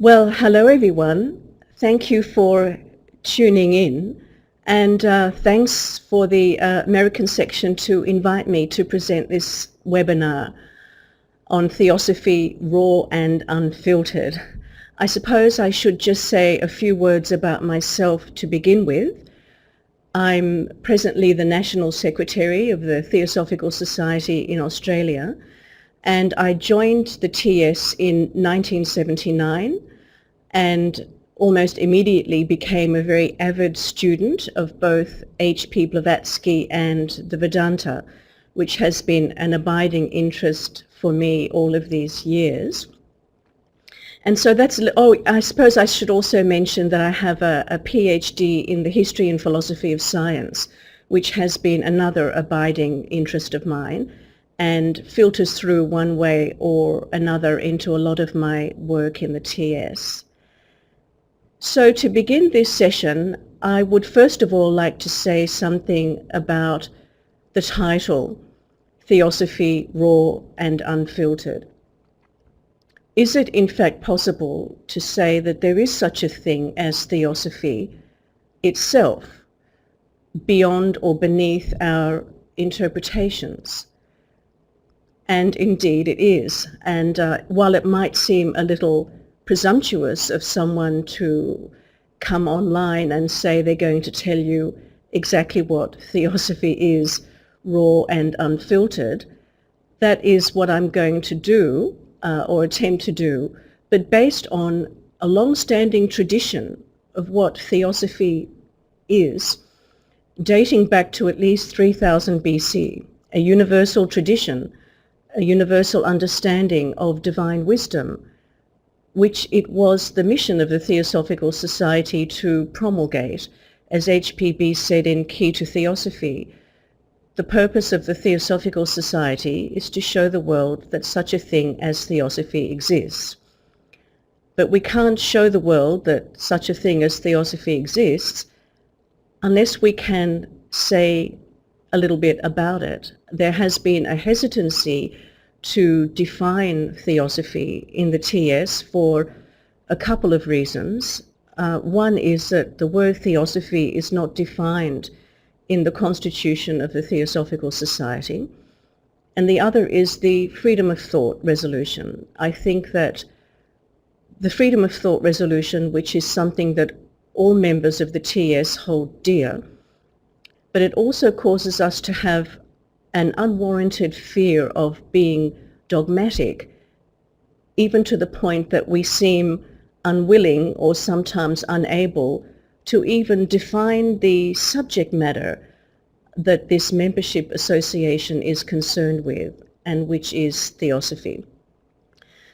Well, hello everyone. Thank you for tuning in, and thanks for the American section to invite me to present this webinar on Theosophy, Raw and Unfiltered. I suppose I should just say a few words about myself to begin with. I'm presently the National Secretary of the Theosophical Society in Australia, and I joined the TS in 1979 and almost immediately became a very avid student of both H.P. Blavatsky and the Vedanta, which has been an abiding interest for me all of these years. And so I suppose I should also mention that I have a PhD in the history and philosophy of science, which has been another abiding interest of mine and filters through one way or another into a lot of my work in the TS. So to begin this session, I would first of all like to say something about the title, Theosophy, Raw and Unfiltered. Is it in fact possible to say that there is such a thing as theosophy itself, beyond or beneath our interpretations? And indeed it is. And while it might seem a little presumptuous of someone to come online and say they're going to tell you exactly what theosophy is, raw and unfiltered, that is what I'm going to do or attempt to do, but based on a long-standing tradition of what theosophy is, dating back to at least 3000 BC, a universal tradition, a universal understanding of divine wisdom, which it was the mission of the Theosophical Society to promulgate. As HPB said in Key to Theosophy, the purpose of the Theosophical Society is to show the world that such a thing as theosophy exists. But we can't show the world that such a thing as theosophy exists unless we can say a little bit about it. There has been a hesitancy to define theosophy in the TS for a couple of reasons. One is that the word theosophy is not defined in the Constitution of the Theosophical Society, and the other is the Freedom of Thought resolution. I think that the Freedom of Thought resolution, which is something that all members of the TS hold dear, but it also causes us to have an unwarranted fear of being dogmatic, even to the point that we seem unwilling or sometimes unable to even define the subject matter that this membership association is concerned with, and which is theosophy.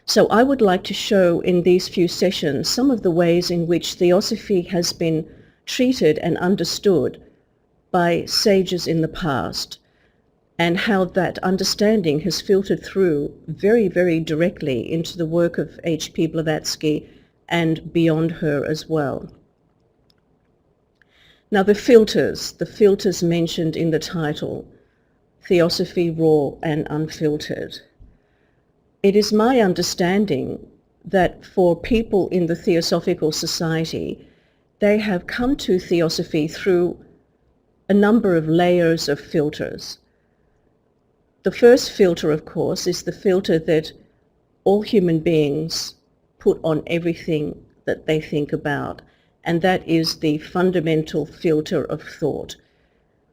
So I would like to show in these few sessions some of the ways in which theosophy has been treated and understood by sages in the past, and how that understanding has filtered through very, very directly into the work of H.P. Blavatsky and beyond her as well. Now the filters mentioned in the title, Theosophy, Raw and Unfiltered. It is my understanding that for people in the Theosophical Society, they have come to theosophy through a number of layers of filters. The first filter, of course, is the filter that all human beings put on everything that they think about, and that is the fundamental filter of thought,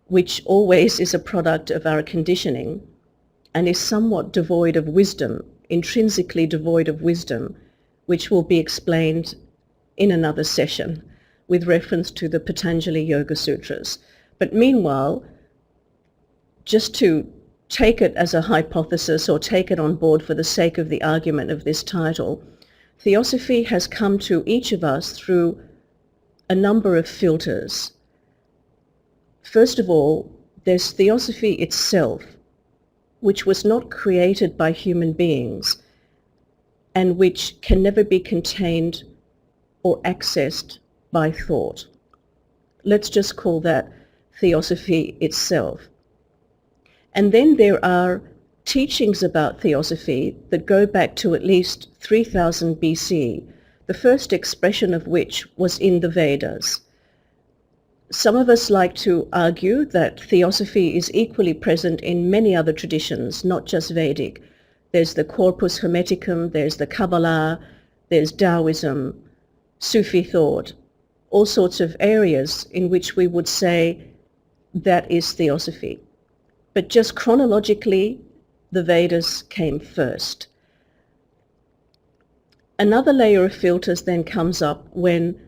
which always is a product of our conditioning and is somewhat devoid of wisdom, intrinsically devoid of wisdom, which will be explained in another session with reference to the Patanjali Yoga Sutras. But meanwhile, just to take it as a hypothesis or take it on board for the sake of the argument of this title, theosophy has come to each of us through a number of filters. First of all, there's theosophy itself, which was not created by human beings and which can never be contained or accessed by thought. Let's just call that theosophy itself. And then there are teachings about theosophy that go back to at least 3000 BC, the first expression of which was in the Vedas. Some of us like to argue that Theosophy is equally present in many other traditions, not just Vedic. There's the Corpus Hermeticum, there's the Kabbalah, there's Taoism, Sufi thought, all sorts of areas in which we would say that is Theosophy. But just chronologically, the Vedas came first. Another layer of filters then comes up when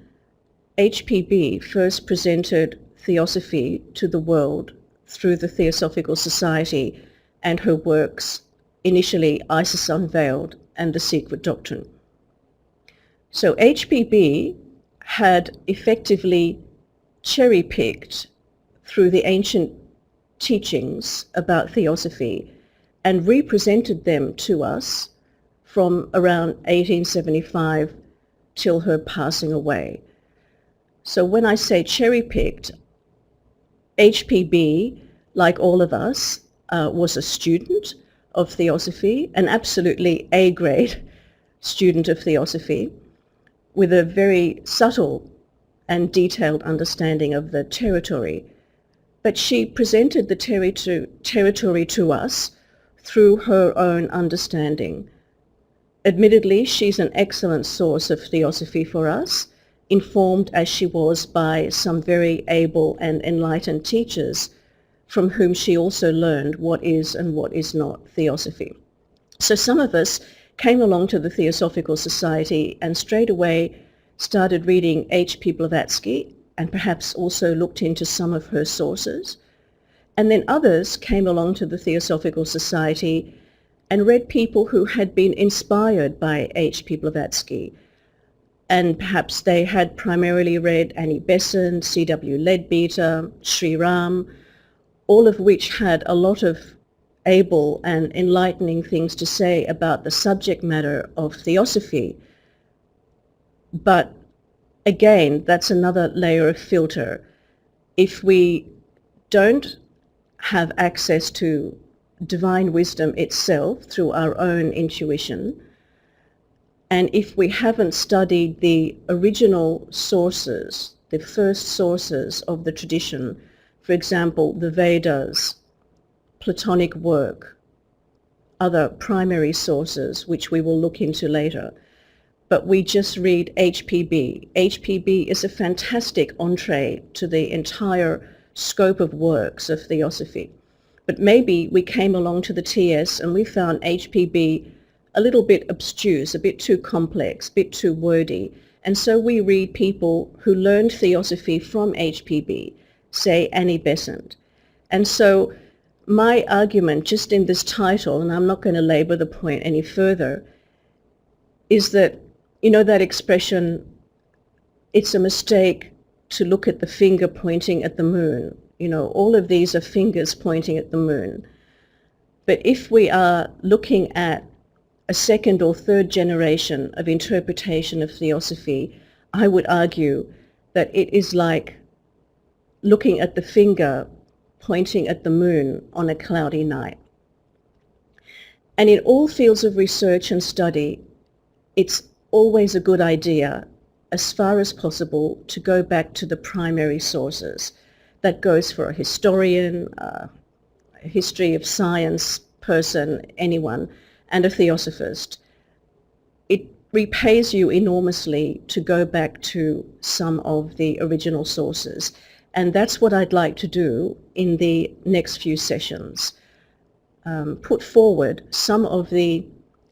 HPB first presented Theosophy to the world through the Theosophical Society and her works, initially Isis Unveiled and The Secret Doctrine. So HPB had effectively cherry-picked through the ancient teachings about Theosophy and represented them to us from around 1875 till her passing away. So when I say cherry-picked, HPB, like all of us, was a student of Theosophy, an absolutely A-grade student of Theosophy, with a very subtle and detailed understanding of the territory. But she presented the territory to us through her own understanding. Admittedly, she's an excellent source of Theosophy for us, informed as she was by some very able and enlightened teachers from whom she also learned what is and what is not Theosophy. So some of us came along to the Theosophical Society and straight away started reading H.P. Blavatsky and perhaps also looked into some of her sources. And then others came along to the Theosophical Society and read people who had been inspired by H.P. Blavatsky. And perhaps they had primarily read Annie Besant, C.W. Leadbeater, Sri Ram, all of which had a lot of able and enlightening things to say about the subject matter of Theosophy. But again, that's another layer of filter. If we don't have access to divine wisdom itself through our own intuition, and if we haven't studied the original sources, the first sources of the tradition, for example, the Vedas, Platonic work, other primary sources, which we will look into later, but we just read HPB. HPB is a fantastic entree to the entire scope of works of Theosophy. But maybe we came along to the TS and we found HPB a little bit obtuse, a bit too complex, a bit too wordy. And so we read people who learned Theosophy from HPB, say Annie Besant. And so my argument just in this title, and I'm not going to labor the point any further, is that, you know that expression, it's a mistake to look at the finger pointing at the moon. You know, all of these are fingers pointing at the moon. But if we are looking at a second or third generation of interpretation of Theosophy, I would argue that it is like looking at the finger pointing at the moon on a cloudy night. And in all fields of research and study, it's always a good idea, as far as possible, to go back to the primary sources. That goes for a historian, a history of science person, anyone, and a theosophist. It repays you enormously to go back to some of the original sources. And that's what I'd like to do in the next few sessions. Put forward some of the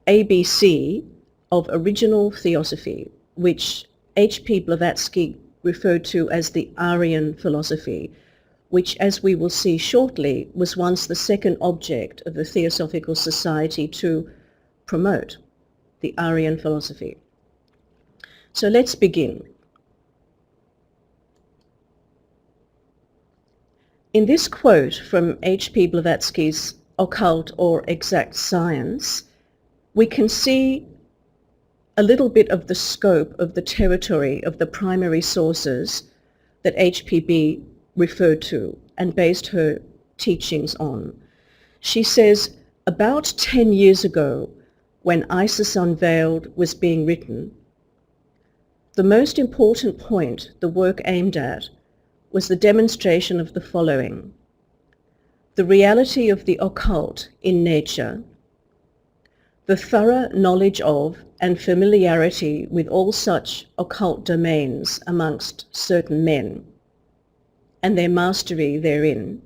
ABC of original Theosophy, which H.P. Blavatsky referred to as the Aryan philosophy, which, as we will see shortly, was once the second object of the Theosophical Society to promote, the Aryan philosophy. So let's begin. In this quote from H.P. Blavatsky's Occult or Exact Science, we can see a little bit of the scope of the territory of the primary sources that HPB referred to and based her teachings on. She says, about 10 years ago, when Isis Unveiled was being written, The most important point the work aimed at was the demonstration of the following: the reality of the occult in nature, the thorough knowledge of and familiarity with all such occult domains amongst certain men, and their mastery therein.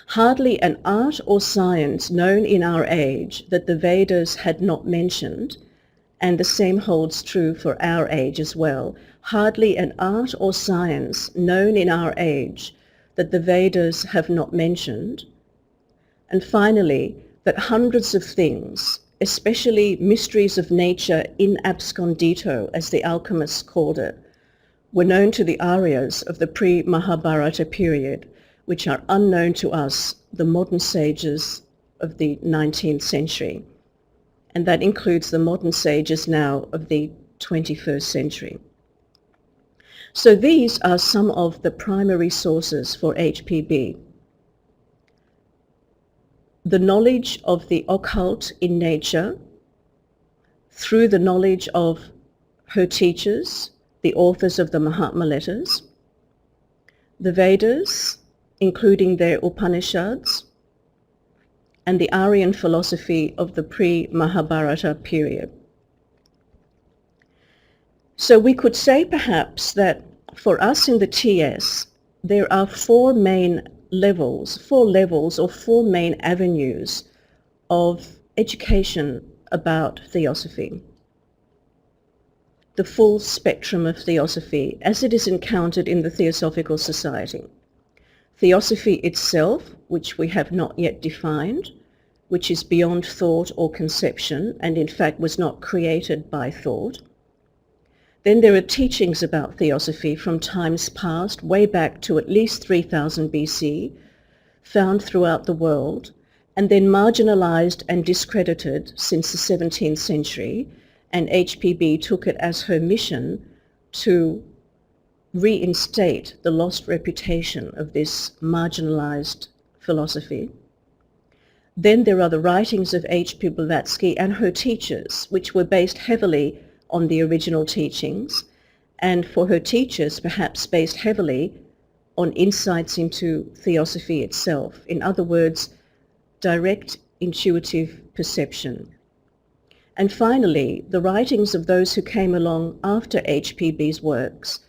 Hardly an art or science known in our age that the Vedas had not mentioned, and the same holds true for our age as well. Hardly an art or science known in our age that the Vedas have not mentioned. And finally, that hundreds of things, especially mysteries of nature in abscondito, as the alchemists called it, were known to the Aryas of the pre-Mahabharata period, which are unknown to us, the modern sages of the 19th century. And that includes the modern sages now of the 21st century. So these are some of the primary sources for HPB. The knowledge of the occult in nature through the knowledge of her teachers, the authors of the Mahatma letters, the Vedas, including their Upanishads, and the Aryan philosophy of the pre-Mahabharata period. So we could say perhaps that for us in the TS, there are four main levels or four main avenues of education about Theosophy. The full spectrum of Theosophy as it is encountered in the Theosophical Society. Theosophy itself, which we have not yet defined, which is beyond thought or conception, and in fact was not created by thought. Then there are teachings about Theosophy from times past, way back to at least 3000 BC, found throughout the world, and then marginalized and discredited since the 17th century, and HPB took it as her mission to reinstate the lost reputation of this marginalized philosophy. Then there are the writings of H.P. Blavatsky and her teachers, which were based heavily on the original teachings, and for her teachers perhaps based heavily on insights into Theosophy itself. In other words, direct intuitive perception. And finally, the writings of those who came along after HPB's works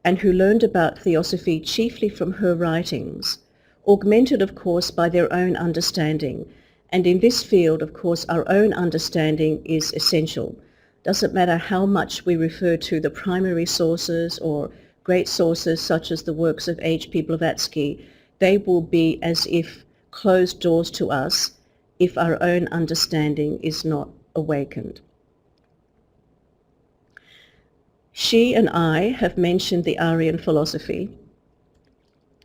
and who learned about Theosophy chiefly from her writings, augmented, of course, by their own understanding. And in this field, of course, our own understanding is essential. Doesn't matter how much we refer to the primary sources or great sources such as the works of H.P. Blavatsky, they will be as if closed doors to us if our own understanding is not awakened. She and I have mentioned the Aryan philosophy,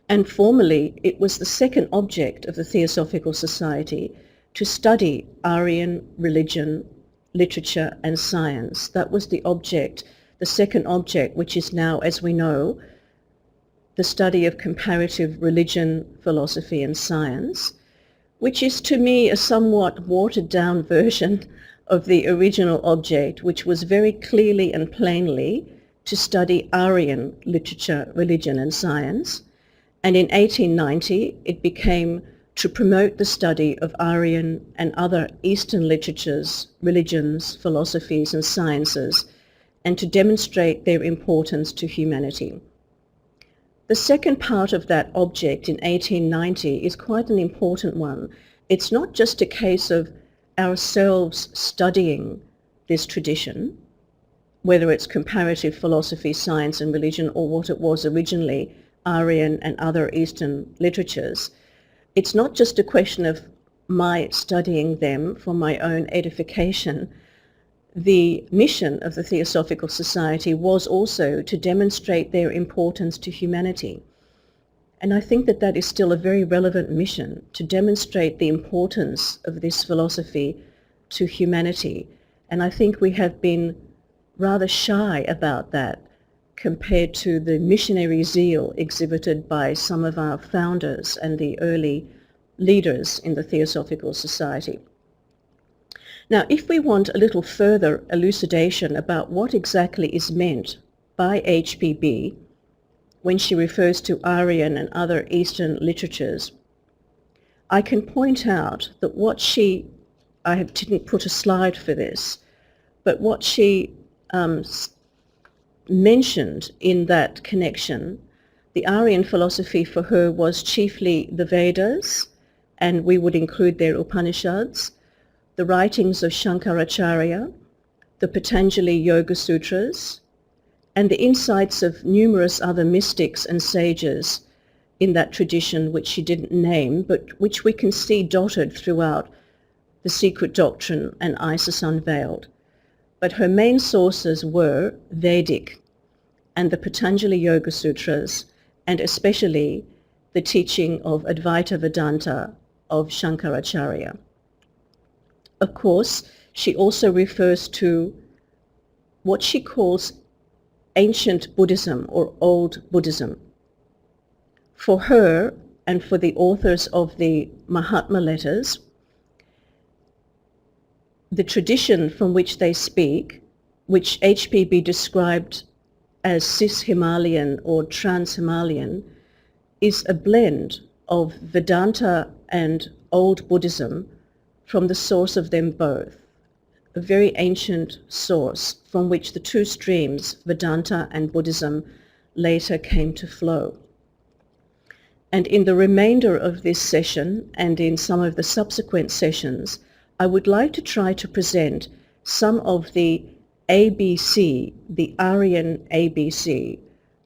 and formerly it was the second object of the Theosophical Society to study Aryan religion, literature and science. That was the object, the second object, which is now, as we know, the study of comparative religion, philosophy and science, which is to me a somewhat watered down version of the original object, which was very clearly and plainly to study Aryan literature, religion and science. And in 1890 it became to promote the study of Aryan and other Eastern literatures, religions, philosophies and sciences, and to demonstrate their importance to humanity. The second part of that object in 1890 is quite an important one. It's not just a case of ourselves studying this tradition, whether it's comparative philosophy, science and religion, or what it was originally, Aryan and other Eastern literatures. It's not just a question of my studying them for my own edification. The mission of the Theosophical Society was also to demonstrate their importance to humanity. And I think that that is still a very relevant mission, to demonstrate the importance of this philosophy to humanity. And I think we have been rather shy about that compared to the missionary zeal exhibited by some of our founders and the early leaders in the Theosophical Society. Now, if we want a little further elucidation about what exactly is meant by HPB when she refers to Aryan and other Eastern literatures, I can point out that I didn't put a slide for this, but what she mentioned in that connection, the Aryan philosophy for her was chiefly the Vedas, and we would include their Upanishads, the writings of Shankaracharya, the Patanjali Yoga Sutras, and the insights of numerous other mystics and sages in that tradition which she didn't name, but which we can see dotted throughout the Secret Doctrine and Isis Unveiled. But her main sources were Vedic and the Patanjali Yoga Sutras, and especially the teaching of Advaita Vedanta of Shankaracharya. Of course, she also refers to what she calls ancient Buddhism or old Buddhism. For her and for the authors of the Mahatma letters, the tradition from which they speak, which HPB described as cis-Himalayan or trans-Himalayan, is a blend of Vedanta and old Buddhism from the source of them both, a very ancient source from which the two streams, Vedanta and Buddhism, later came to flow. And in the remainder of this session and in some of the subsequent sessions, I would like to try to present some of the ABC, the Aryan ABC,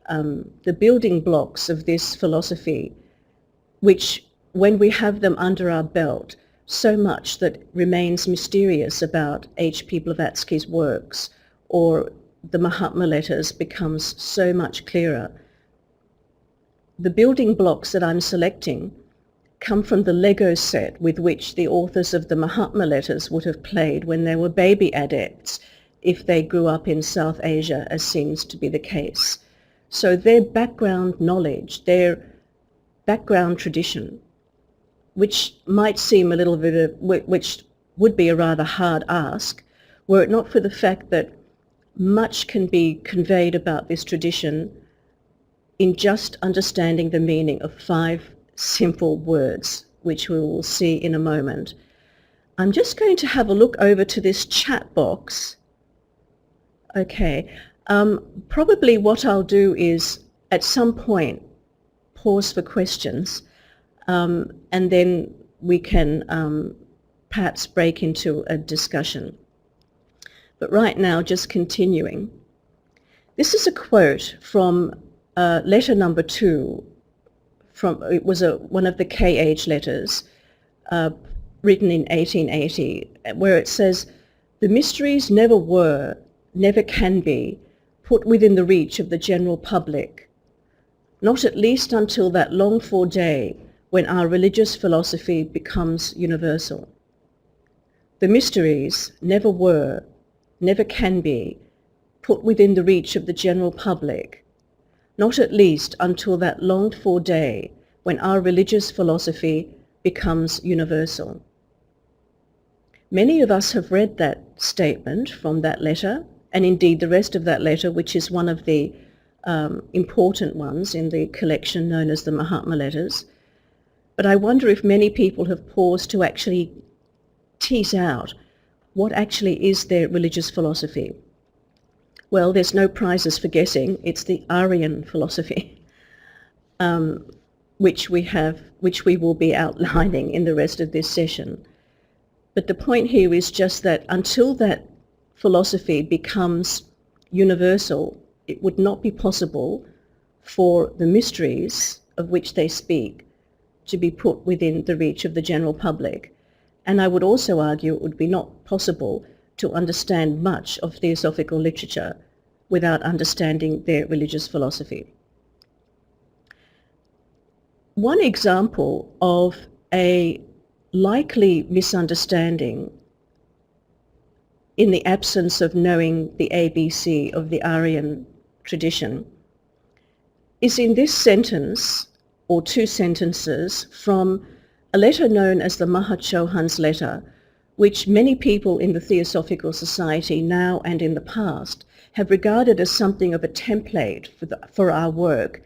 the building blocks of this philosophy, which, when we have them under our belt, so much that remains mysterious about H.P. Blavatsky's works or the Mahatma letters becomes so much clearer. The building blocks that I'm selecting come from the Lego set with which the authors of the Mahatma letters would have played when they were baby adepts, if they grew up in South Asia, as seems to be the case. So their background knowledge, their background tradition, which might seem a little bit which would be a rather hard ask, were it not for the fact that much can be conveyed about this tradition in just understanding the meaning of 5 simple words, which we will see in a moment. I'm just going to have a look over to this chat box. Okay, probably what I'll do is at some point pause for questions, and then we can perhaps break into a discussion. But right now, just continuing. This is a quote from letter number 2. It was one of the KH letters written in 1880, where it says, "The mysteries never were, never can be, put within the reach of the general public, not at least until that longed-for day when our religious philosophy becomes universal. The mysteries never were, never can be, put within the reach of the general public, not at least until that longed-for day when our religious philosophy becomes universal." Many of us have read that statement from that letter, and indeed the rest of that letter, which is one of the important ones in the collection known as the Mahatma letters. But I wonder if many people have paused to actually tease out what actually is their religious philosophy. Well, there's no prizes for guessing. It's the Aryan philosophy, which we will be outlining in the rest of this session. But the point here is just that until that philosophy becomes universal, it would not be possible for the mysteries of which they speak to be put within the reach of the general public. And I would also argue it would be not possible to understand much of theosophical literature without understanding their religious philosophy. One example of a likely misunderstanding in the absence of knowing the ABC of the Aryan tradition is in this sentence, or 2 sentences, from a letter known as the Mahachohan's letter, which many people in the Theosophical Society now and in the past have regarded as something of a template for our work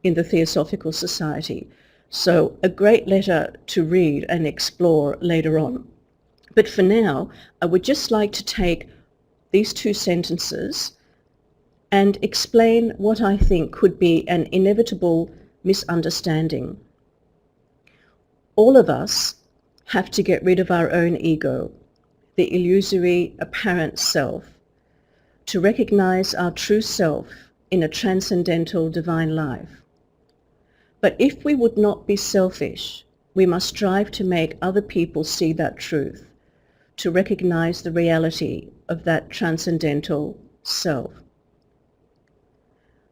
in the Theosophical Society. So a great letter to read and explore later on. But for now, I would just like to take these two sentences and explain what I think could be an inevitable misunderstanding. All of us have to get rid of our own ego, the illusory apparent self, to recognize our true self in a transcendental divine life. But if we would not be selfish, we must strive to make other people see that truth, to recognize the reality of that transcendental self.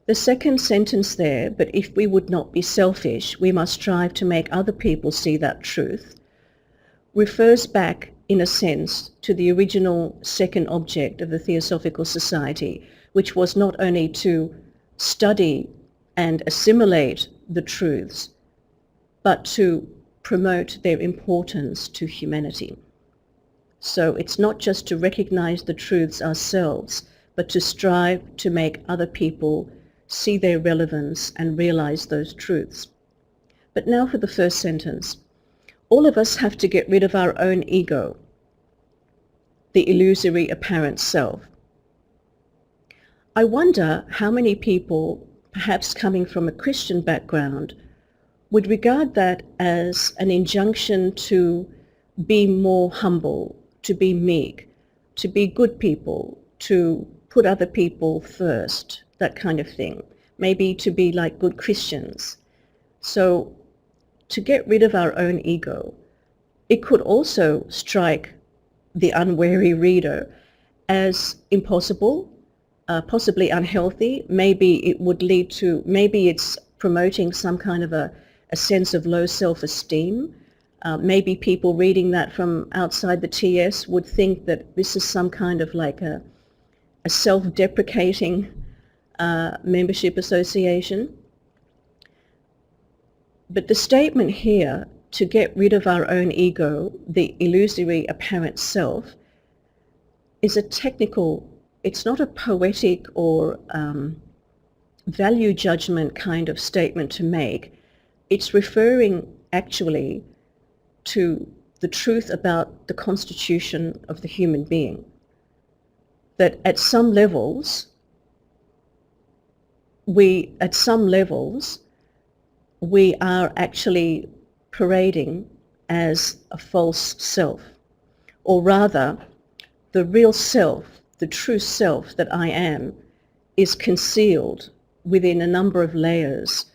The second sentence there, but if we would not be selfish, we must strive to make other people see that truth, refers back, in a sense, to the original second object of the Theosophical Society, which was not only to study and assimilate the truths, but to promote their importance to humanity. So it's not just to recognize the truths ourselves, but to strive to make other people see their relevance and realize those truths. But now for the first sentence. All of us have to get rid of our own ego, the illusory apparent self. I wonder how many people, perhaps coming from a Christian background, would regard that as an injunction to be more humble, to be meek, to be good people, to put other people first, that kind of thing. Maybe to be like good Christians. So to get rid of our own ego, it could also strike the unwary reader as impossible, possibly unhealthy. Maybe it would lead to, maybe it's promoting some kind of a sense of low self-esteem. Maybe people reading that from outside the TS would think that this is some kind of like a self-deprecating membership association. But the statement here, to get rid of our own ego, the illusory apparent self, is a technical, it's not a poetic or value judgment kind of statement to make. It's referring actually to the truth about the constitution of the human being. That at some levels, we are actually parading as a false self, or rather, the real self, the true self that I am, is concealed within a number of layers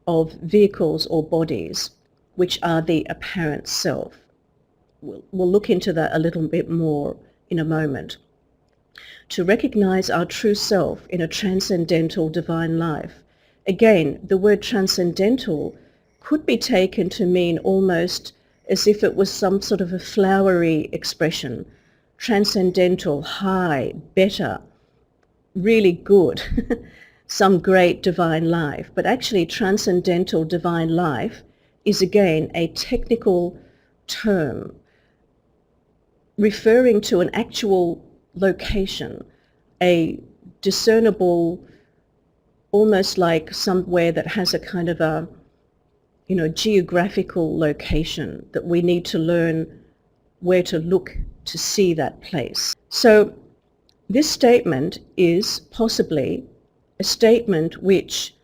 of vehicles or bodies, which are the apparent self. We'll look into that a little bit more in a moment. To recognize our true self in a transcendental divine life. Again, the word transcendental could be taken to mean almost as if it was some sort of a flowery expression. Transcendental, high, better, really good, some great divine life. But actually transcendental divine life is again a technical term referring to an actual location, a discernible, almost like somewhere that has a kind of a, geographical location that we need to learn where to look to see that place. So this statement is possibly a statement which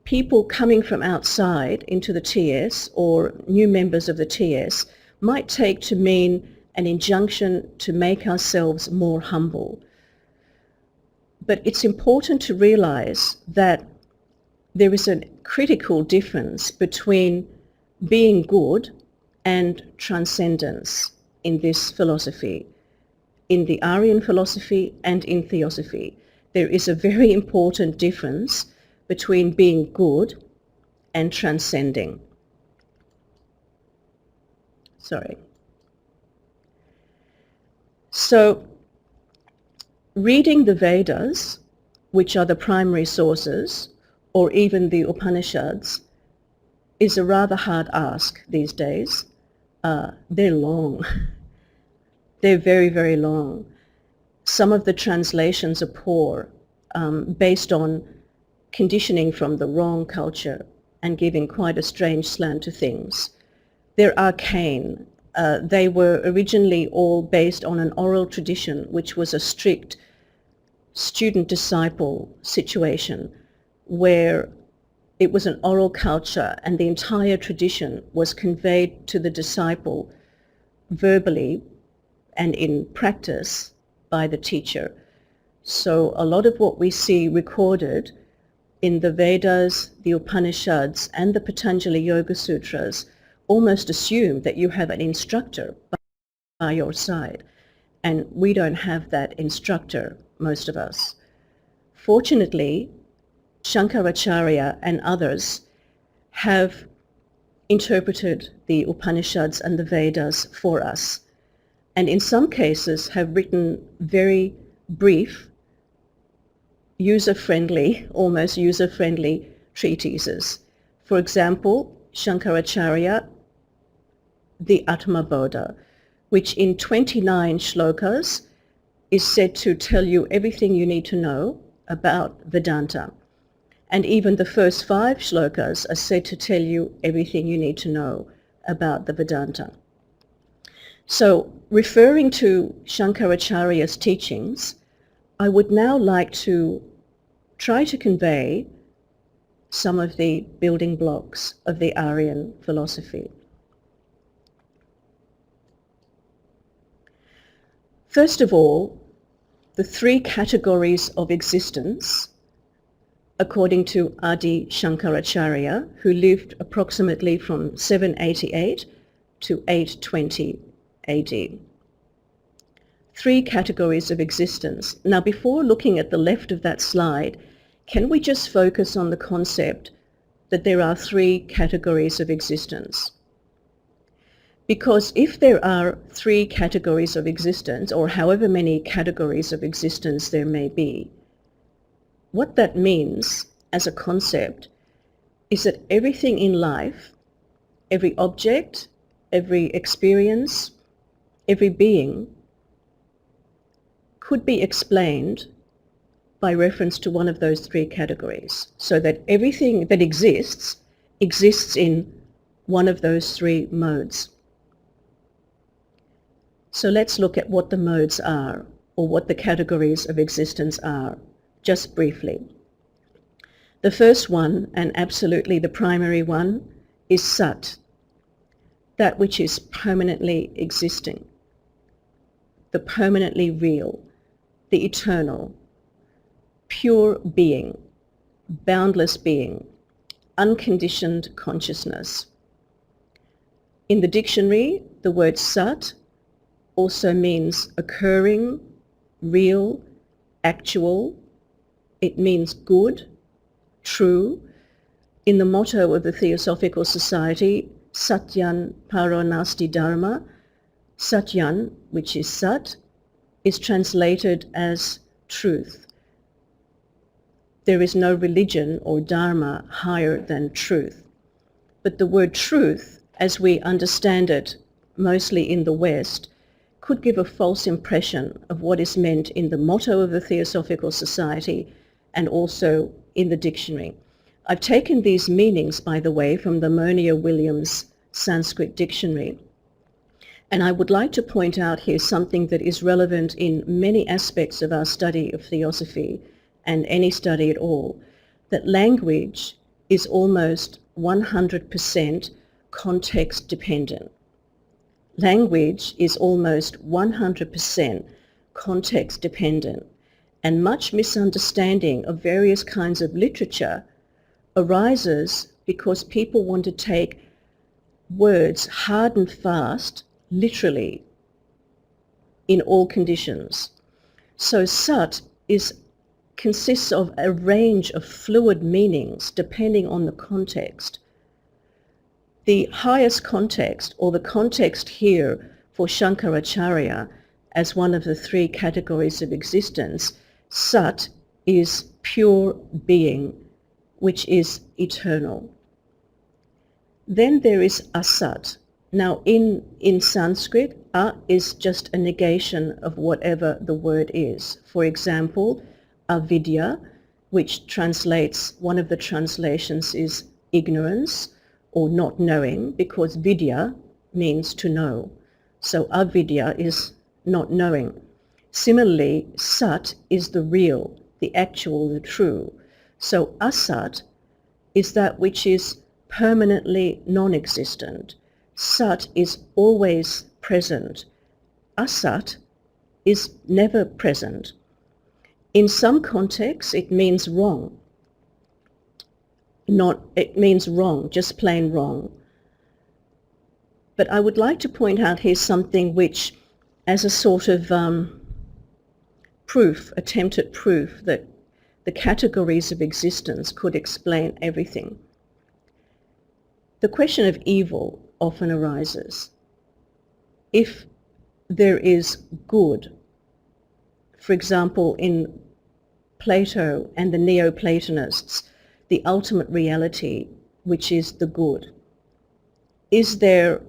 people coming from outside into the TS or new members of the TS might take to mean an injunction to make ourselves more humble. But it's important to realize that there is a critical difference between being good and transcendence in this philosophy. In the Aryan philosophy and in Theosophy, there is a very important difference between being good and transcending. So, reading the Vedas, which are the primary sources, or even the Upanishads, is a rather hard ask these days. They're long. They're very, very long. Some of the translations are poor, based on conditioning from the wrong culture and giving quite a strange slant to things. They're arcane. They were originally all based on an oral tradition, which was a strict student-disciple situation where it was an oral culture and the entire tradition was conveyed to the disciple verbally and in practice by the teacher. So a lot of what we see recorded in the Vedas, the Upanishads, and the Patanjali Yoga Sutras almost assume that you have an instructor by your side. And we don't have that instructor, most of us. Fortunately, Shankaracharya and others have interpreted the Upanishads and the Vedas for us, and in some cases have written very brief, user-friendly, almost user-friendly treatises. For example, Shankaracharya, the Atmabodha, which in 29 shlokas is said to tell you everything you need to know about Vedanta. And even the first 5 shlokas are said to tell you everything you need to know about the Vedanta. So, referring to Shankaracharya's teachings, I would now like to try to convey some of the building blocks of the Aryan philosophy. First of all, the 3 categories of existence, according to Adi Shankaracharya, who lived approximately from 788 to 820 AD. 3 categories of existence. Now, before looking at the left of that slide, can we just focus on the concept that there are 3 categories of existence? Because if there are 3 categories of existence, or however many categories of existence there may be, what that means as a concept is that everything in life, every object, every experience, every being could be explained by reference to one of those 3 categories, so that everything that exists in one of those 3 modes. So let's look at what the modes are, or what the categories of existence are, just briefly. The first one, and absolutely the primary one, is Sat, that which is permanently existing, the permanently real, the eternal, pure being, boundless being, unconditioned consciousness. In the dictionary, the word Sat also means occurring, real, actual. It means good, true. In the motto of the Theosophical Society, Satyan Paro Nasti Dharma, Satyan, which is Sat, is translated as truth. There is no religion or dharma higher than truth. But the word truth, as we understand it mostly in the West, could give a false impression of what is meant in the motto of the Theosophical Society and also in the dictionary. I've taken these meanings, by the way, from the Monier-Williams Sanskrit Dictionary. And I would like to point out here something that is relevant in many aspects of our study of theosophy and any study at all, that language is almost 100% context dependent. Language is almost 100% context dependent, and much misunderstanding of various kinds of literature arises because people want to take words hard and fast, literally, in all conditions. So Sat consists of a range of fluid meanings depending on the context. The highest context, or the context here for Shankaracharya as one of the 3 categories of existence, Sat is pure being, which is eternal. Then there is Asat. Now in Sanskrit, a is just a negation of whatever the word is. For example, avidya, which translates, one of the translations is ignorance or not knowing, because vidya means to know. So avidya is not knowing. Similarly, sat is the real, the actual, the true. So asat is that which is permanently non-existent. Sat is always present. Asat is never present. In some contexts, it means wrong. It means wrong, just plain wrong. But I would like to point out here something which, as a sort of proof, attempted proof that the categories of existence could explain everything. The question of evil often arises. If there is good, for example, in Plato and the Neoplatonists, the ultimate reality, which is the good, is there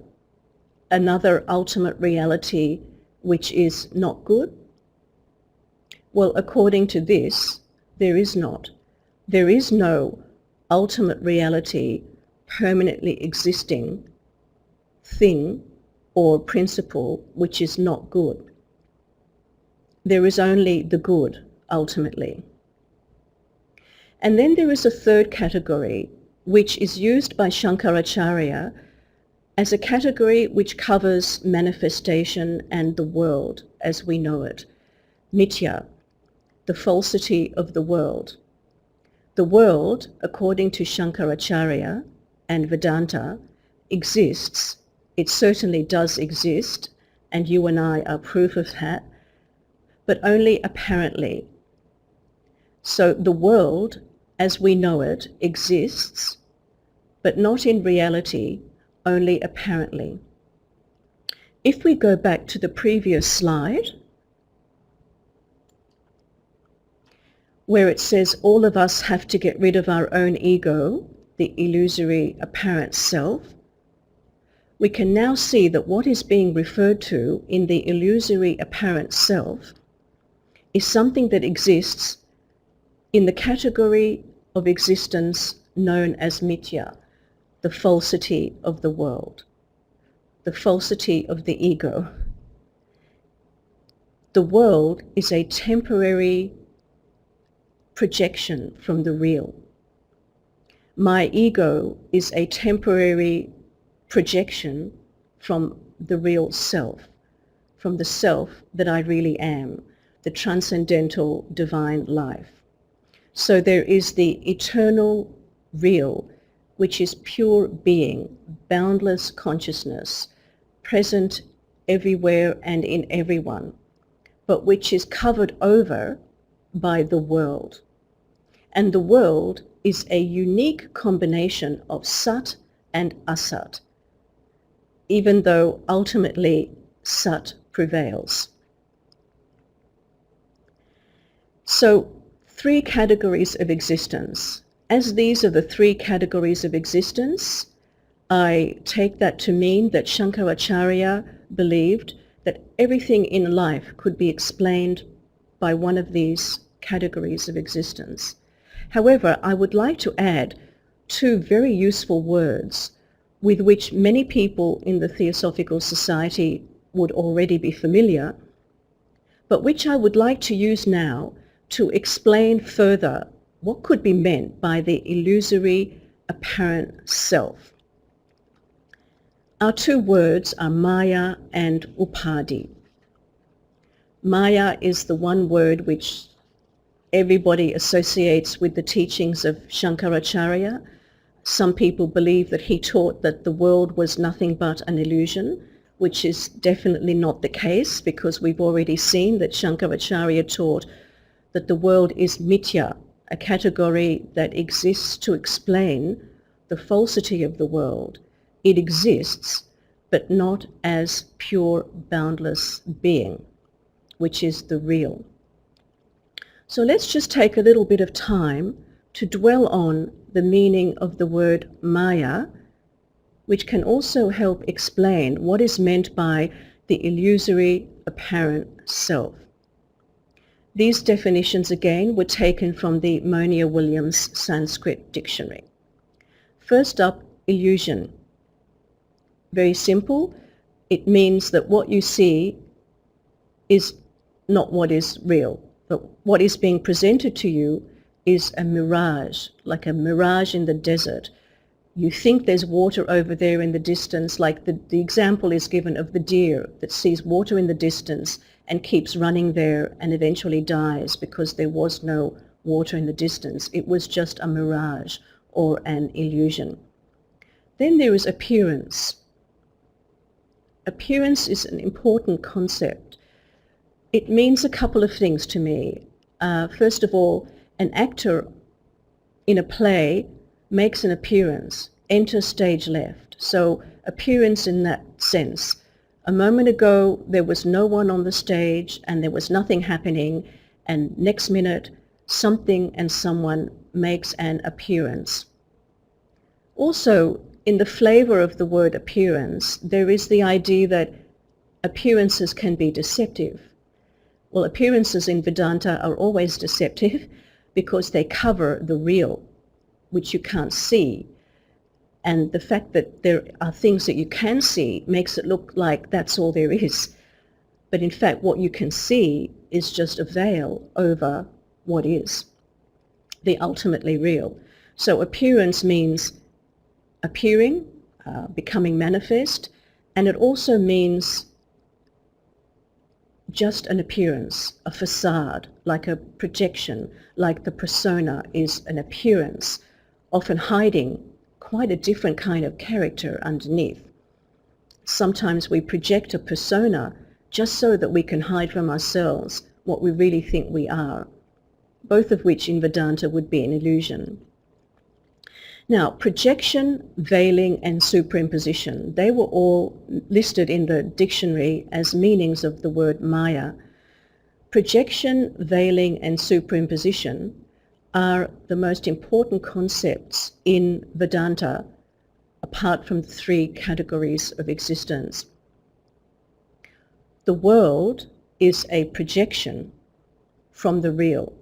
another ultimate reality which is not good? Well, according to this, there is not. There is no ultimate reality, permanently existing thing or principle which is not good. There is only the good, ultimately. And then there is a third category, which is used by Shankaracharya as a category which covers manifestation and the world as we know it. Mithya, the falsity of the world. The world, according to Shankaracharya and Vedanta, exists. It certainly does exist, and you and I are proof of that, but only apparently. So the world, as we know it, exists, but not in reality, only apparently. If we go back to the previous slide, where it says all of us have to get rid of our own ego, the illusory apparent self, we can now see that what is being referred to in the illusory apparent self is something that exists in the category of existence known as mithya, the falsity of the world, the falsity of the ego. The world is a temporary projection from the real. My ego is a temporary projection from the real self, from the self that I really am, the transcendental divine life. So there is the eternal real, which is pure being, boundless consciousness, present everywhere and in everyone, but which is covered over by the world. And the world is a unique combination of sat and asat, even though ultimately sat prevails. So, three categories of existence. As these are the three categories of existence, I take that to mean that Shankaracharya believed that everything in life could be explained by one of these categories of existence. However, I would like to add two very useful words with which many people in the Theosophical Society would already be familiar, but which I would like to use now to explain further what could be meant by the illusory apparent self. Our two words are Maya and Upadhi. Maya is the one word which everybody associates with the teachings of Shankaracharya. Some people believe that he taught that the world was nothing but an illusion, which is definitely not the case, because we've already seen that Shankaracharya taught that the world is mithya, a category that exists to explain the falsity of the world. It exists, but not as pure, boundless being, which is the real. So let's just take a little bit of time to dwell on the meaning of the word Maya which can also help explain what is meant by the illusory apparent self. These definitions again were taken from the Monier-Williams Sanskrit Dictionary. First up, illusion. Very simple. It means that what you see is not what is real, but what is being presented to you is a mirage, like a mirage in the desert. You think there's water over there in the distance, like the example is given of the deer that sees water in the distance and keeps running there and eventually dies because there was no water in the distance. It was just a mirage or an illusion. Then there is appearance. Appearance is an important concept. It means a couple of things to me. First of all, an actor in a play makes an appearance, enter stage left. So appearance in that sense. A moment ago there was no one on the stage and there was nothing happening, and next minute something and someone makes an appearance. Also, in the flavor of the word appearance, there is the idea that appearances can be deceptive. Well, appearances in Vedanta are always deceptive because they cover the real, which you can't see. And the fact that there are things that you can see makes it look like that's all there is. But in fact, what you can see is just a veil over what is the ultimately real. So appearance means appearing, becoming manifest, and it also means just an appearance, a facade, like a projection, like the persona is an appearance, often hiding quite a different kind of character underneath. Sometimes we project a persona just so that we can hide from ourselves what we really think we are, both of which in Vedanta would be an illusion. Now, projection, veiling, and superimposition, they were all listed in the dictionary as meanings of the word Maya. Projection, veiling, and superimposition are the most important concepts in Vedanta, apart from the three categories of existence. The world is a projection from the real.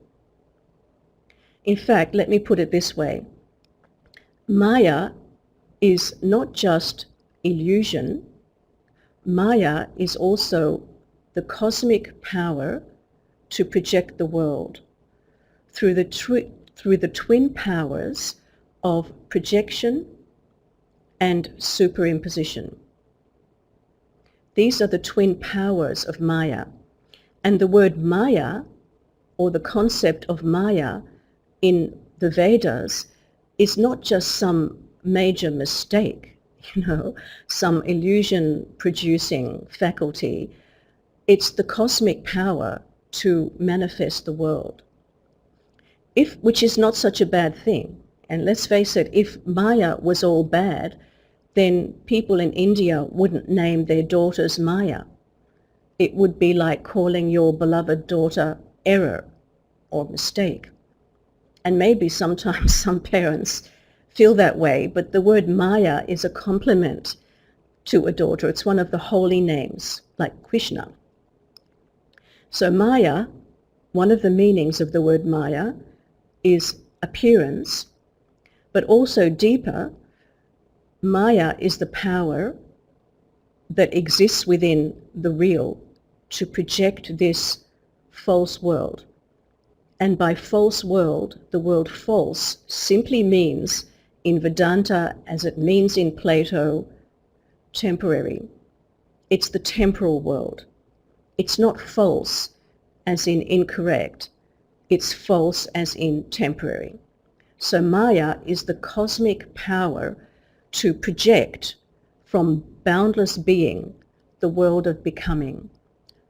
In fact, let me put it this way. Maya is not just illusion. Maya is also the cosmic power to project the world through the twin powers of projection and superimposition. These are the twin powers of Maya. And the word Maya, or the concept of Maya in the Vedas, is not just some major mistake, some illusion-producing faculty. It's the cosmic power to manifest the world, which is not such a bad thing. And let's face it, if Maya was all bad, then people in India wouldn't name their daughters Maya. It would be like calling your beloved daughter error or mistake. And maybe sometimes some parents feel that way, but the word Maya is a compliment to a daughter. It's one of the holy names, like Krishna. So Maya, one of the meanings of the word Maya is appearance, but also deeper, Maya is the power that exists within the real to project this false world. And by false world, the word false simply means, in Vedanta as it means in Plato, temporary. It's the temporal world. It's not false as in incorrect. It's false as in temporary. So Maya is the cosmic power to project from boundless being the world of becoming,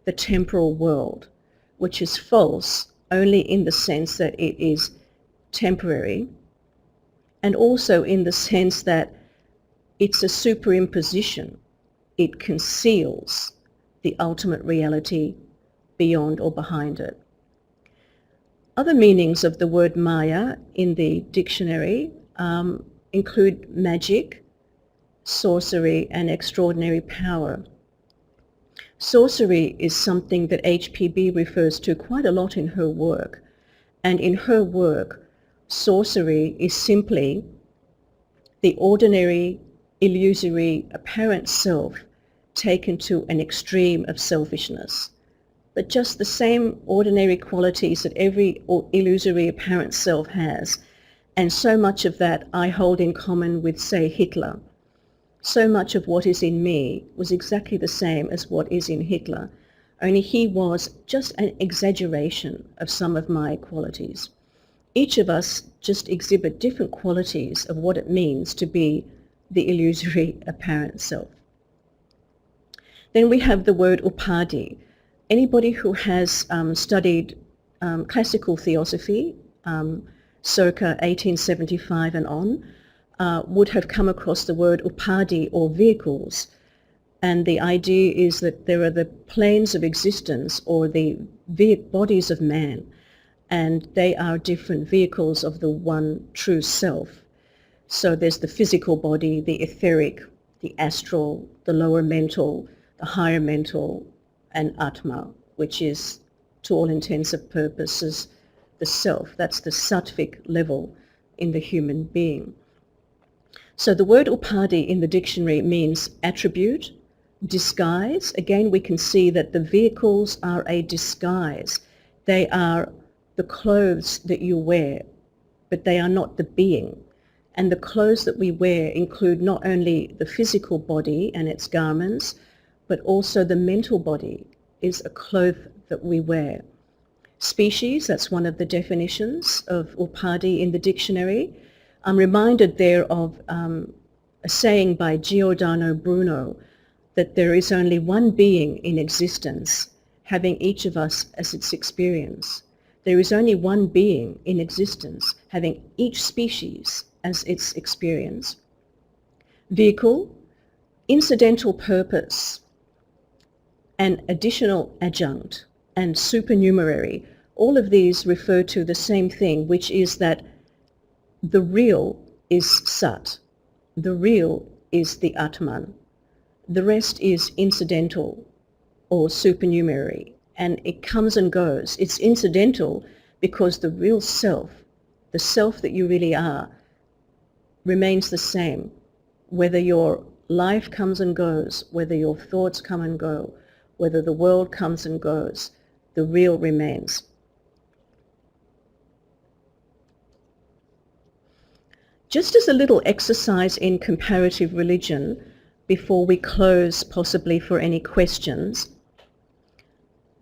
the temporal world, which is false only in the sense that it is temporary, and also in the sense that it's a superimposition. It conceals the ultimate reality beyond or behind it. Other meanings of the word Maya in the dictionary include magic, sorcery, and extraordinary power. Sorcery is something that HPB refers to quite a lot in her work. And in her work, sorcery is simply the ordinary, illusory, apparent self taken to an extreme of selfishness. But just the same ordinary qualities that every illusory apparent self has, and so much of that I hold in common with, say, Hitler. So much of what is in me was exactly the same as what is in Hitler, only he was just an exaggeration of some of my qualities. Each of us just exhibit different qualities of what it means to be the illusory apparent self. Then we have the word upadhi. Anybody who has studied classical theosophy, circa 1875 and on, would have come across the word upadhi, or vehicles. And the idea is that there are the planes of existence, or the bodies of man, and they are different vehicles of the one true self. So there's the physical body, the etheric, the astral, the lower mental, the higher mental, and Atma, which is, to all intents and purposes, the self. That's the sattvic level in the human being. So the word upadhi in the dictionary means attribute, disguise. Again, we can see that the vehicles are a disguise. They are the clothes that you wear, but they are not the being. And the clothes that we wear include not only the physical body and its garments, but also the mental body is a cloth that we wear. Species, that's one of the definitions of upadhi in the dictionary. I'm reminded there of a saying by Giordano Bruno that there is only one being in existence, having each of us as its experience. There is only one being in existence, having each species as its experience. Vehicle, incidental purpose, an additional adjunct, and supernumerary. All of these refer to the same thing, which is that the real is Sat. The real is the Atman. The rest is incidental or supernumerary, and it comes and goes. It's incidental because the real self, the self that you really are, remains the same. Whether your life comes and goes, whether your thoughts come and go, whether the world comes and goes, the real remains. Just as a little exercise in comparative religion, before we close possibly for any questions,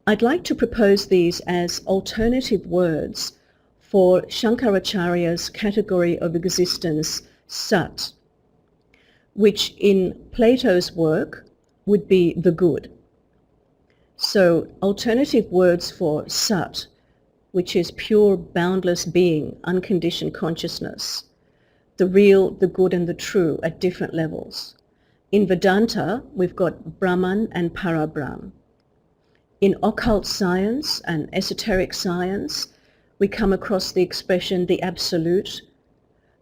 I'd like to propose these as alternative words for Shankaracharya's category of existence, Sat, which in Plato's work would be the good. So alternative words for Sat, which is pure boundless being, unconditioned consciousness, the real, the good and the true at different levels. In Vedanta, we've got Brahman and Parabrahm. In occult science and esoteric science, we come across the expression the absolute,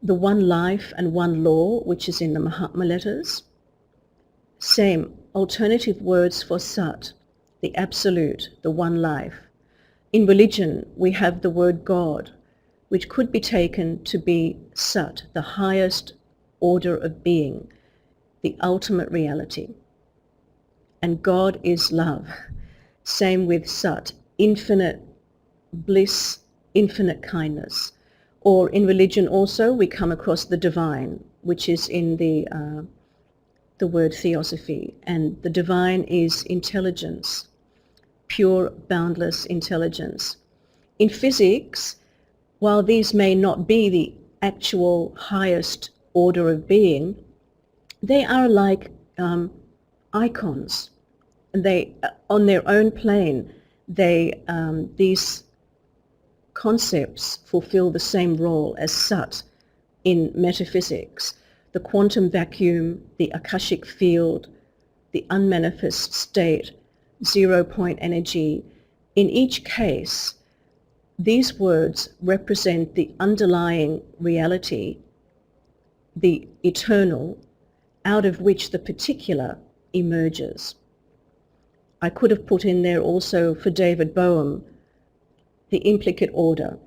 the one life and one law, which is in the Mahatma letters. Same, alternative words for Sat, the absolute, the one life. In religion, we have the word God, which could be taken to be Sat, the highest order of being, the ultimate reality. And God is love. Same with Sat, infinite bliss, infinite kindness. Or in religion also, we come across the divine, which is in the word theosophy. And the divine is intelligence, pure, boundless intelligence. In physics, while these may not be the actual highest order of being, they are like icons. They, on their own plane, these concepts fulfill the same role as Sat in metaphysics. The quantum vacuum, the Akashic field, the unmanifest state, zero-point energy. In each case, these words represent the underlying reality, the eternal, out of which the particular emerges. I could have put in there also for David Bohm the implicate order.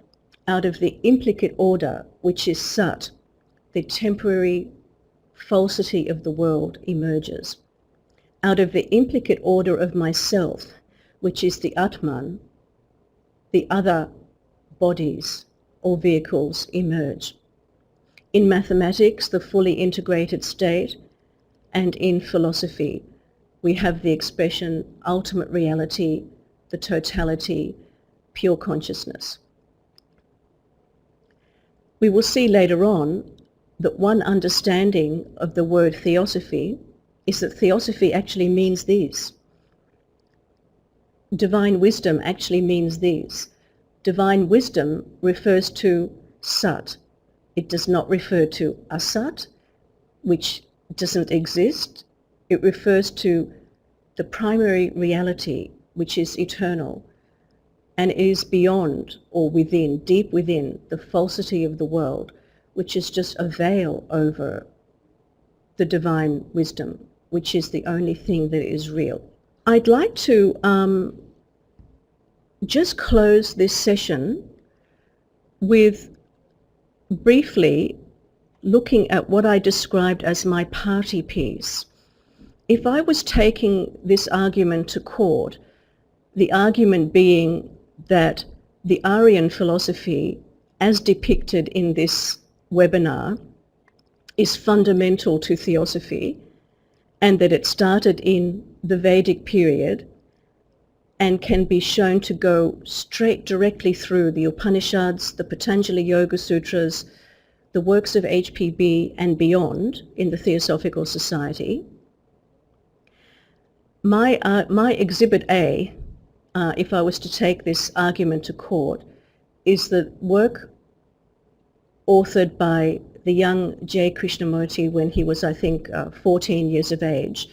Out of the implicate order, which is Sat, the temporary falsity of the world emerges. Out of the implicate order of myself, which is the Atman, the other bodies or vehicles emerge. In mathematics, the fully integrated state, and in philosophy, we have the expression ultimate reality, the totality, pure consciousness. We will see later on that one understanding of the word theosophy is that theosophy actually means these. Divine wisdom actually means these. Divine wisdom refers to Sat. It does not refer to Asat, which doesn't exist. It refers to the primary reality, which is eternal, and is beyond or within, deep within, the falsity of the world, which is just a veil over the divine wisdom, which is the only thing that is real. I'd like to just close this session with briefly looking at what I described as my party piece. If I was taking this argument to court, the argument being that the Aryan philosophy, as depicted in this webinar, is fundamental to theosophy, and that it started in the Vedic period and can be shown to go straight directly through the Upanishads, the Patanjali Yoga Sutras, the works of HPB and beyond in the Theosophical Society. My Exhibit A, if I was to take this argument to court, is the work authored by the young J. Krishnamurti when he was, I think, 14 years of age,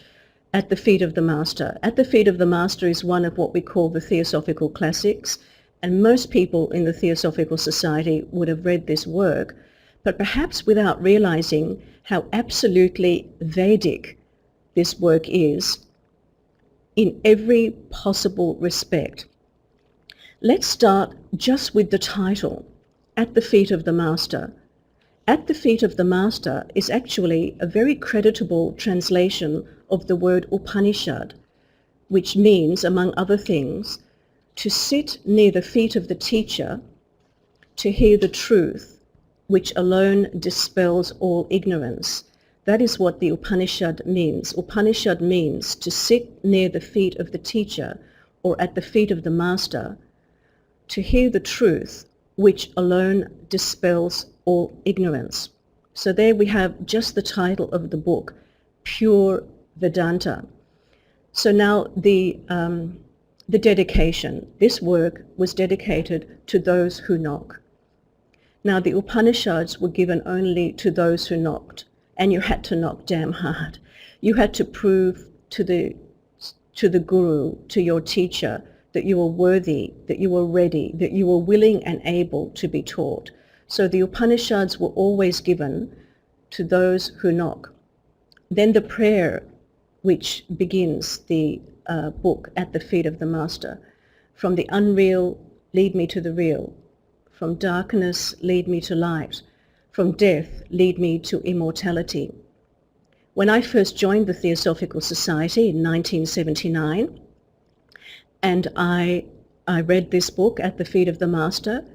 At the Feet of the Master. At the Feet of the Master is one of what we call the Theosophical Classics, and most people in the Theosophical Society would have read this work, but perhaps without realizing how absolutely Vedic this work is in every possible respect. Let's start just with the title, At the Feet of the Master. At the Feet of the Master is actually a very creditable translation of the word Upanishad, which means, among other things, to sit near the feet of the teacher, to hear the truth, which alone dispels all ignorance. That is what the Upanishad means. Upanishad means to sit near the feet of the teacher or at the feet of the master, to hear the truth, which alone dispels all ignorance. So there we have just the title of the book, Pure Vedanta. So now the dedication. This work was dedicated to those who knock. Now the Upanishads were given only to those who knocked, and you had to knock damn hard. You had to prove to the guru, to your teacher, that you were worthy, that you were ready, that you were willing and able to be taught. So the Upanishads were always given to those who knock. Then the prayer, which begins the book At the Feet of the Master. From the unreal, lead me to the real. From darkness, lead me to light. From death, lead me to immortality. When I first joined the Theosophical Society in 1979, and I read this book, At the Feet of the Master,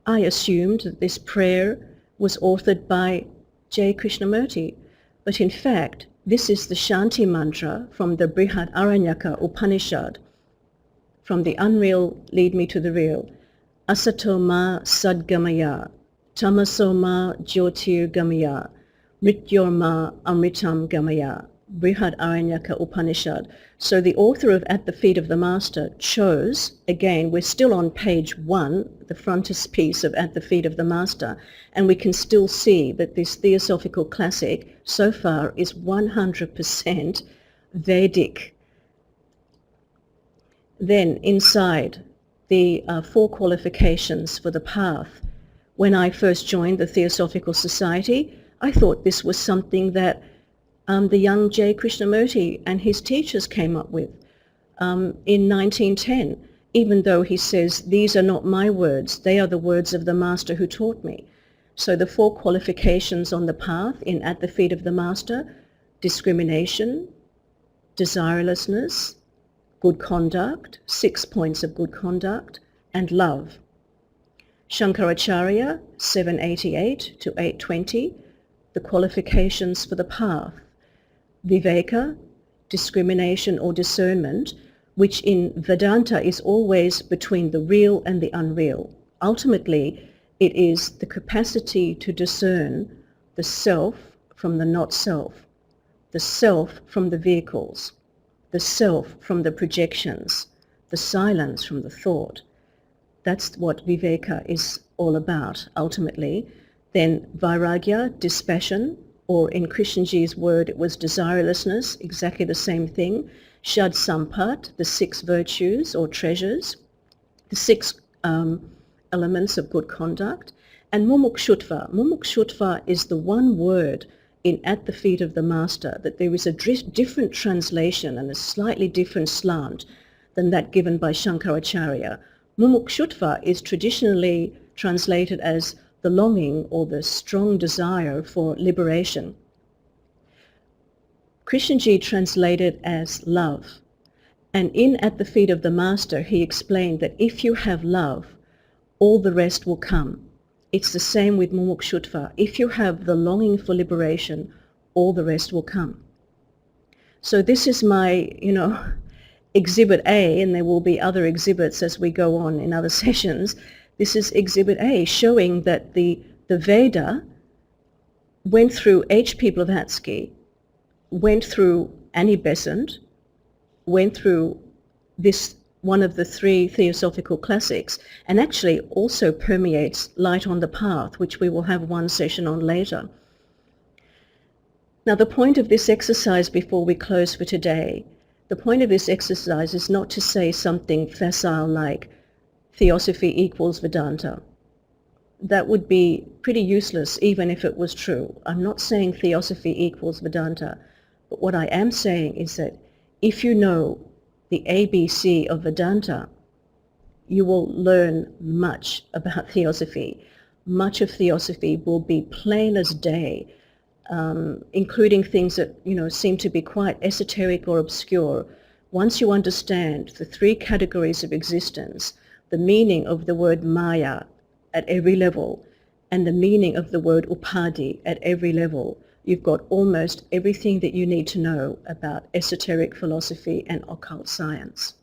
I assumed that this prayer was authored by J. Krishnamurti. But in fact, this is the Shanti mantra from the Brihad Aranyaka Upanishad. From the unreal, lead me to the real. Asato ma sadgamaya, tamaso ma jyotir gamaya, mrityor ma amritam gamaya. Brihad Aranyaka Upanishad. So the author of At the Feet of the Master chose, again, we're still on page 1, the frontispiece of At the Feet of the Master, and we can still see that this Theosophical classic so far is 100% Vedic. Then inside the 4 qualifications for the path. When I first joined the Theosophical Society, I thought this was something that the young J. Krishnamurti and his teachers came up with in 1910, even though he says, these are not my words, they are the words of the master who taught me. So the 4 qualifications on the path in At the Feet of the Master: discrimination, desirelessness, good conduct, 6 points of good conduct, and love. Shankaracharya, 788 to 820, the qualifications for the path: viveka, discrimination or discernment, which in Vedanta is always between the real and the unreal. Ultimately, it is the capacity to discern the self from the not self, the self from the vehicles, the self from the projections, the silence from the thought. That's what viveka is all about, ultimately. Then vairagya, dispassion, or in Krishnji's word it was desirelessness, exactly the same thing. Shad sampat, the 6 virtues or treasures, the 6 elements of good conduct. And mumukshutva. Mumukshutva is the one word in At the Feet of the Master that there is a different translation and a slightly different slant than that given by Shankaracharya. Mumukshutva is traditionally translated as the longing or the strong desire for liberation. Krishnji translated as love. And in At the Feet of the Master, he explained that if you have love, all the rest will come. It's the same with mumukshutva. If you have the longing for liberation, all the rest will come. So this is my, Exhibit A, and there will be other exhibits as we go on in other sessions. This is Exhibit A, showing that the Veda went through H.P. Blavatsky, went through Annie Besant, went through this one of the 3 Theosophical classics, and actually also permeates Light on the Path, which we will have one session on later. Now, the point of this exercise before we close for today, the point of this exercise is not to say something facile like Theosophy equals Vedanta. That would be pretty useless even if it was true. I'm not saying Theosophy equals Vedanta, but what I am saying is that if you know the ABC of Vedanta, you will learn much about Theosophy. Much of Theosophy will be plain as day, including things that seem to be quite esoteric or obscure. Once you understand the 3 categories of existence, the meaning of the word Maya at every level, and the meaning of the word Upadhi at every level, you've got almost everything that you need to know about esoteric philosophy and occult science.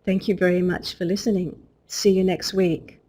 Thank you very much for listening. See you next week.